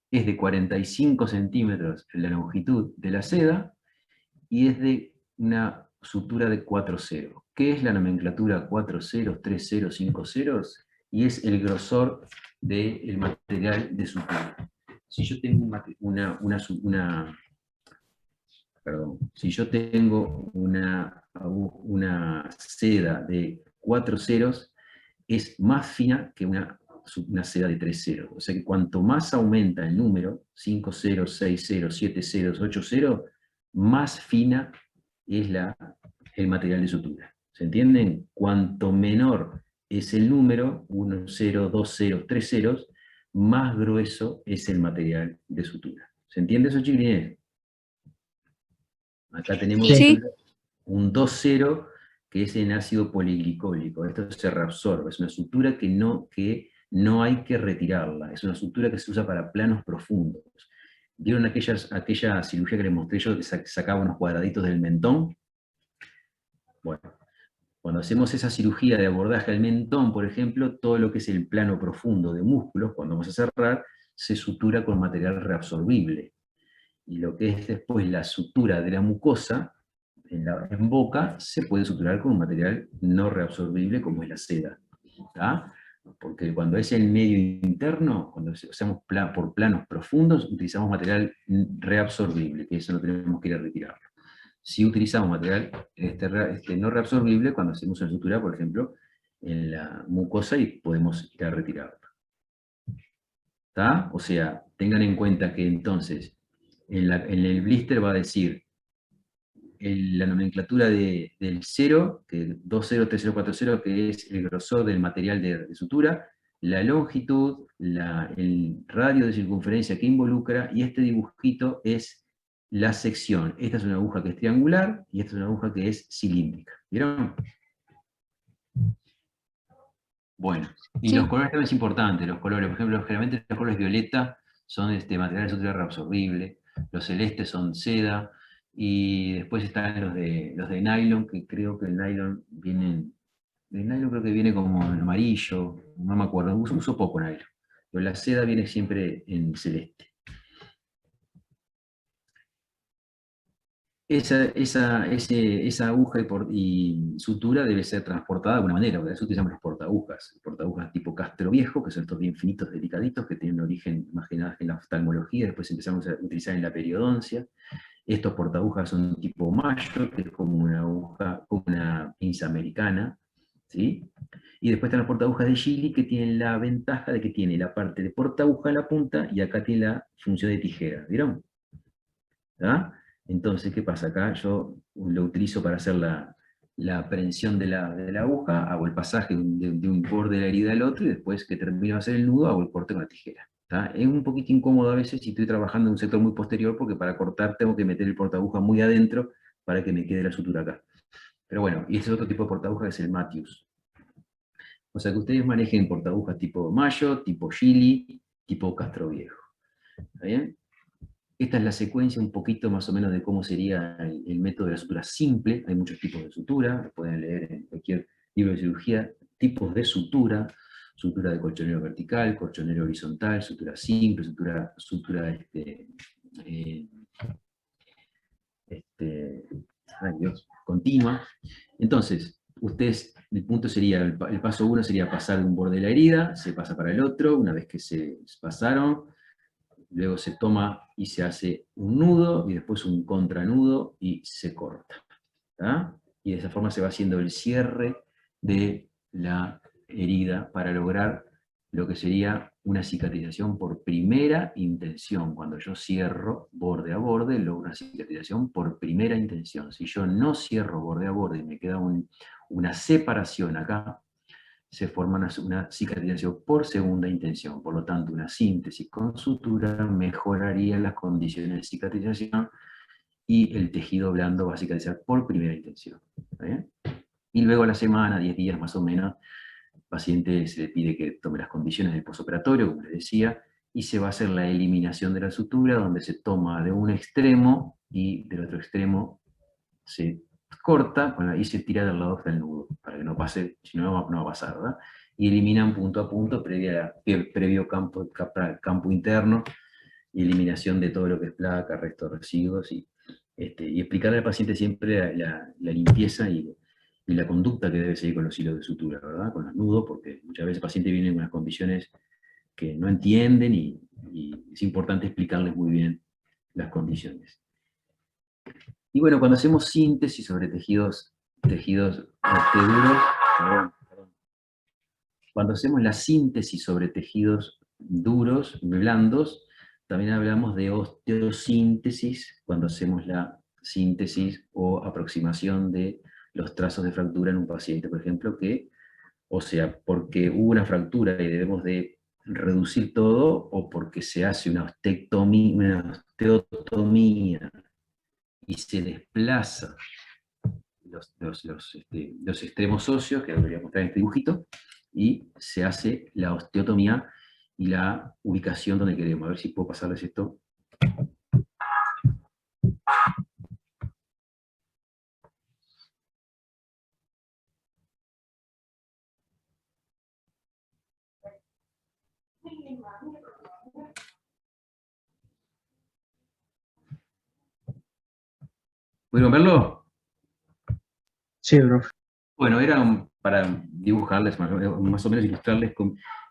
es de 45 centímetros la longitud de la seda, y es de una sutura de 4 ceros. ¿Qué es la nomenclatura 4 ceros, 3 ceros, 5 ceros? Y es el grosor del material de sutura. Si yo tengo si yo tengo una seda de 4 ceros, es más fina que una seda de 3 ceros. O sea que cuanto más aumenta el número, 5 ceros, 6 ceros, 7 ceros, 8 ceros, más fina es el material de sutura. ¿Se entienden? Cuanto menor es el número, 1 0, 2 ceros, 3 ceros, más grueso es el material de sutura. ¿Se entiende eso, chiquilines? Acá tenemos Sí. un 2,0 que es en ácido poliglicólico. Esto se reabsorbe. Es una sutura que no hay que retirarla. Es una sutura que se usa para planos profundos. ¿Vieron aquella cirugía que les mostré yo que sacaba unos cuadraditos del mentón? Bueno, cuando hacemos esa cirugía de abordaje al mentón, por ejemplo, todo lo que es el plano profundo de músculos, cuando vamos a cerrar, se sutura con material reabsorbible. Y lo que es después la sutura de la mucosa, en boca, se puede suturar con un material no reabsorbible como es la seda. ¿Tá? Porque cuando es el medio interno, cuando hacemos por planos profundos, utilizamos material reabsorbible, que eso no tenemos que ir a retirarlo. Si utilizamos material no reabsorbible, cuando hacemos una sutura, por ejemplo, en la mucosa, y podemos ir a retirarlo. ¿Tá? O sea, tengan en cuenta que entonces, en el blister va a decir la nomenclatura del 0, que 2 0, 3 0, 4 0, que es el grosor del material de sutura, la longitud, el radio de circunferencia que involucra, y este dibujito es la sección. Esta es una aguja que es triangular, y esta es una aguja que es cilíndrica. ¿Vieron? Bueno, y los colores también es importante, los colores, por ejemplo, generalmente los colores violeta son material de sutura reabsorbible, los celestes son seda, y después están los de nylon, que creo que el nylon creo que viene como en amarillo, no me acuerdo, uso poco nylon, pero la seda viene siempre en celeste. Esa aguja y sutura debe ser transportada de alguna manera, porque eso utilizamos los portaagujas tipo Castro Viejo, que son estos bien finitos, delicaditos, que tienen origen, imaginados en la oftalmología, después empezamos a utilizar en la periodoncia. Estos portaagujas son tipo Mayo, que es como una aguja, como una pinza americana, ¿sí? Y después están las portagujas de Gili, que tienen la ventaja de que tiene la parte de portaguja en la punta, y acá tiene la función de tijera, ¿vieron? ¿Ah? Entonces, ¿qué pasa? Acá yo lo utilizo para hacer la aprehensión de la aguja, hago el pasaje de un borde de la herida al otro, y después que termino de hacer el nudo, hago el corte con la tijera. ¿Tá? Es un poquito incómodo a veces si estoy trabajando en un sector muy posterior, porque para cortar tengo que meter el portaguja muy adentro para que me quede la sutura acá. Pero bueno, y este es otro tipo de portaguja que es el Matthews. O sea que ustedes manejen portagujas tipo Mayo, tipo Gili, tipo Castro Viejo. ¿Está bien? Esta es la secuencia un poquito más o menos de cómo sería el método de la sutura simple. Hay muchos tipos de sutura, lo pueden leer en cualquier libro de cirugía. Tipos de sutura: sutura de colchonero vertical, colchonero horizontal, sutura simple, sutura ay Dios, continua. Entonces, ustedes, el punto sería, el paso 1 sería pasar de un borde de la herida, se pasa para el otro. Una vez que se pasaron, luego se toma y se hace un nudo, y después un contranudo, y se corta. ¿Tá? Y de esa forma se va haciendo el cierre de la herida para lograr lo que sería una cicatrización por primera intención. Cuando yo cierro borde a borde, logro una cicatrización por primera intención. Si yo no cierro borde a borde y me queda una separación acá, se forma una cicatrización por segunda intención. Por lo tanto, una síntesis con sutura mejoraría las condiciones de cicatrización, y el tejido blando va a cicatrizar por primera intención. ¿Está bien? Y luego a la semana, 10 días más o menos, al paciente se le pide que tome las condiciones del posoperatorio, como les decía, y se va a hacer la eliminación de la sutura, donde se toma de un extremo y del otro extremo se corta y se tira del lado del nudo, para que no pase, si no, no va a pasar, ¿verdad? Y eliminan punto a punto, previo campo interno, y eliminación de todo lo que es placa, restos, residuos, y explicarle al paciente siempre la limpieza y la conducta que debe seguir con los hilos de sutura, ¿verdad? Con los nudos, porque muchas veces el paciente viene en unas condiciones que no entienden, y es importante explicarles muy bien las condiciones. Y bueno, cuando hacemos síntesis sobre tejidos duros, perdón. Cuando hacemos la síntesis sobre tejidos duros, blandos, también hablamos de osteosíntesis, cuando hacemos la síntesis o aproximación de los trazos de fractura en un paciente, por ejemplo, o sea, porque hubo una fractura y debemos de reducir todo, o porque se hace una osteotomía y se desplaza los extremos óseos, que debería mostrar en este dibujito, y se hace la osteotomía y la ubicación donde queremos. A ver si puedo pasarles esto. ¿Pudieron verlo? Sí, profe. Bueno, era para dibujarles, más o menos ilustrarles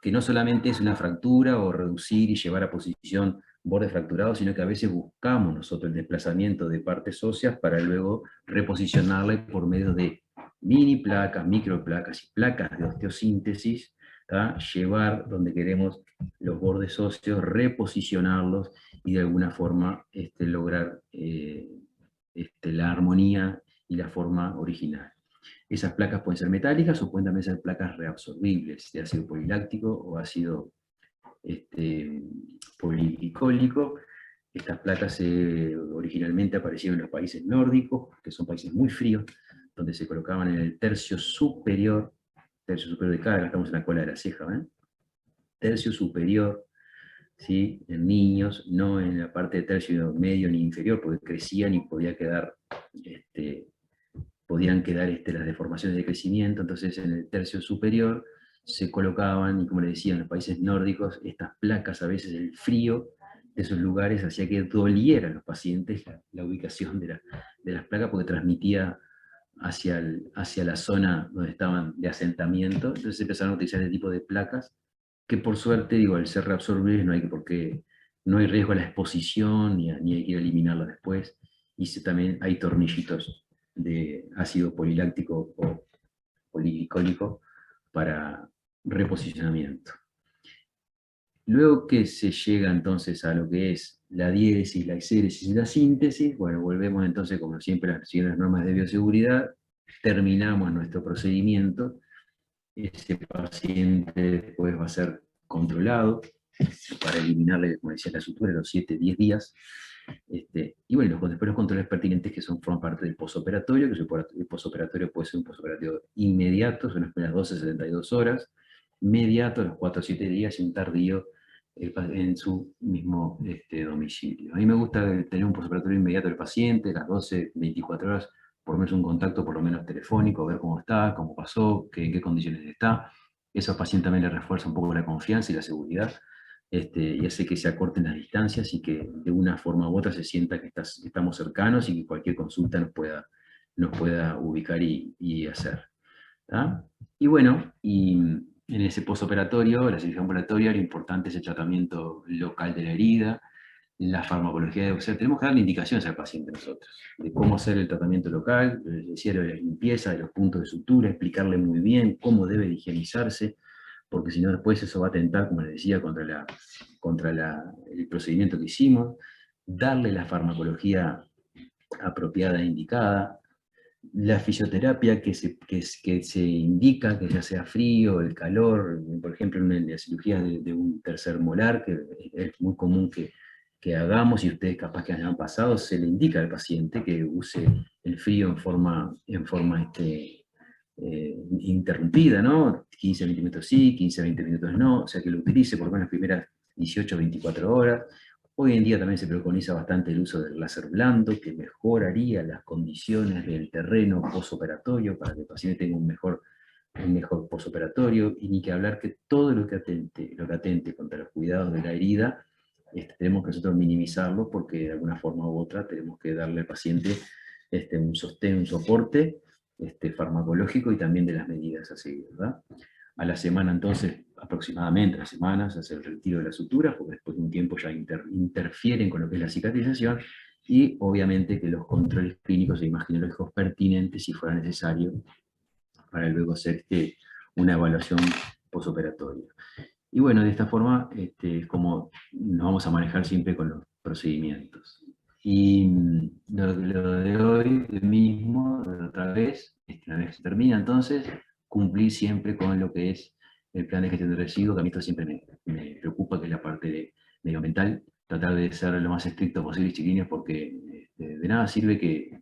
que no solamente es una fractura o reducir y llevar a posición borde fracturado, sino que a veces buscamos nosotros el desplazamiento de partes óseas para luego reposicionarla por medio de mini placas, microplacas y placas de osteosíntesis, ¿tá? Llevar donde queremos los bordes óseos, reposicionarlos y de alguna forma lograr la armonía y la forma original. Esas placas pueden ser metálicas o pueden también ser placas reabsorbibles, de ácido poliláctico o ácido poliglicólico. Estas placas originalmente aparecieron en los países nórdicos, que son países muy fríos, donde se colocaban en el tercio superior de cara, estamos en la cola de la ceja, ¿ven? Tercio superior, ¿sí? En niños, no en la parte de tercio medio ni inferior, porque crecían y podían quedar las deformaciones de crecimiento. Entonces en el tercio superior se colocaban, y como les decía, en los países nórdicos, estas placas, a veces el frío de esos lugares hacía que doliera a los pacientes la ubicación de las placas, porque transmitía hacia la zona donde estaban de asentamiento. Entonces empezaron a utilizar este tipo de placas, que por suerte, digo, al ser reabsorbibles no hay riesgo a la exposición, ni hay que ir a eliminarla después, y también hay tornillitos de ácido poliláctico o poliglicólico para reposicionamiento. Luego que se llega entonces a lo que es la diéresis, la exéresis y la síntesis, bueno, volvemos entonces, como siempre, a las normas de bioseguridad, terminamos nuestro procedimiento, ese paciente después va a ser controlado para eliminarle, como decía, la sutura de los 7-10 días, y bueno, después los controles pertinentes que forman parte del posoperatorio, que el posoperatorio puede ser un posoperatorio inmediato, son las primeras 12-72 horas, inmediato a los 4-7 días y un tardío en su mismo domicilio. A mí me gusta tener un posoperatorio inmediato del paciente, las 12-24 horas, por lo menos un contacto por lo menos telefónico, ver cómo está, cómo pasó, en qué condiciones está. Eso al paciente también le refuerza un poco la confianza y la seguridad, y hace que se acorten las distancias y que de una forma u otra se sienta que estamos cercanos y que cualquier consulta nos pueda ubicar y hacer. ¿Tá? Y bueno, en ese postoperatorio, la cirugía ambulatoria, lo importante es el tratamiento local de la herida, la farmacología, o sea, tenemos que darle indicaciones al paciente nosotros, de cómo hacer el tratamiento local, de la limpieza de los puntos de sutura, explicarle muy bien cómo debe higienizarse, porque si no después eso va a atentar, como les decía, contra el procedimiento que hicimos, darle la farmacología apropiada e indicada, la fisioterapia que se indica, que ya sea frío, el calor, por ejemplo en la cirugía de un tercer molar, que es muy común que hagamos, y ustedes capaz que hayan pasado, se le indica al paciente que use el frío en forma interrumpida, ¿no? 15-20 minutos sí, 15-20 minutos no, o sea que lo utilice por lo menos las primeras 18-24 horas. Hoy en día también se preconiza bastante el uso del láser blando, que mejoraría las condiciones del terreno posoperatorio para que el paciente tenga un mejor posoperatorio, y ni que hablar que todo lo que atente contra los cuidados de la herida, tenemos que nosotros minimizarlo, porque de alguna forma u otra tenemos que darle al paciente un sostén, un soporte farmacológico y también de las medidas a seguir, ¿verdad? A la semana entonces, aproximadamente a las semanas, hace el retiro de la sutura, porque después de un tiempo ya interfieren con lo que es la cicatrización, y obviamente que los controles clínicos e imaginológicos pertinentes si fuera necesario, para luego hacer una evaluación posoperatoria. Y bueno, de esta forma es como nos vamos a manejar siempre con los procedimientos. Y lo de hoy mismo, otra vez, una vez que se termina entonces, cumplir siempre con lo que es el plan de gestión de residuos, que a mí esto siempre me preocupa, que es la parte medioambiental, tratar de ser lo más estricto posible, chiquilines, porque de nada sirve que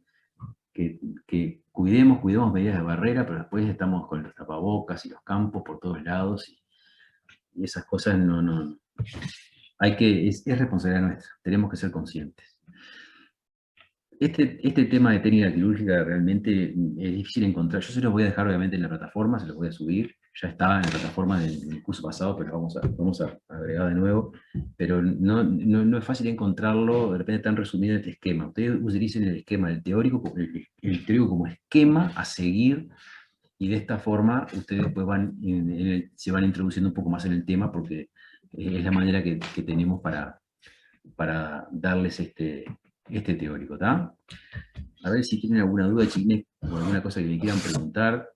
cuidemos medidas de barrera, pero después estamos con los tapabocas y los campos por todos lados, y esas cosas no es responsabilidad nuestra, tenemos que ser conscientes. Este tema de técnica quirúrgica realmente es difícil encontrar. Yo se los voy a dejar obviamente en la plataforma, se los voy a subir. Ya estaba en la plataforma del curso pasado, pero vamos a agregar de nuevo. Pero no es fácil encontrarlo, de repente tan resumido en este esquema. Ustedes utilicen el esquema del teórico, el teórico como esquema a seguir, y de esta forma ustedes después se van introduciendo un poco más en el tema, porque es la manera que tenemos para darles este teórico, ¿está? A ver si tienen alguna duda, chiquines, o alguna cosa que me quieran preguntar.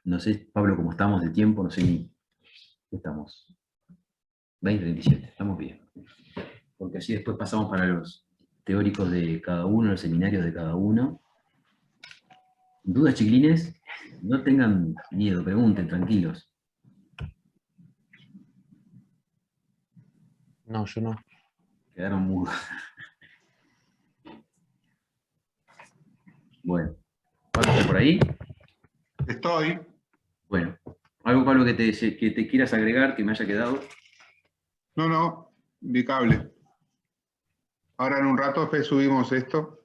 No sé, Pablo, cómo estamos de tiempo, no sé ni... ¿Qué estamos? 20:37, estamos bien. Porque así después pasamos para los teóricos de cada uno, los seminarios de cada uno. ¿Dudas, chiquilines? No tengan miedo, pregunten, tranquilos. No, yo no. Quedaron mudos. Bueno, ¿Pablo está por ahí? Estoy. Bueno, algo, Pablo, que te quieras agregar, que me haya quedado. No, impecable. Ahora en un rato después subimos esto.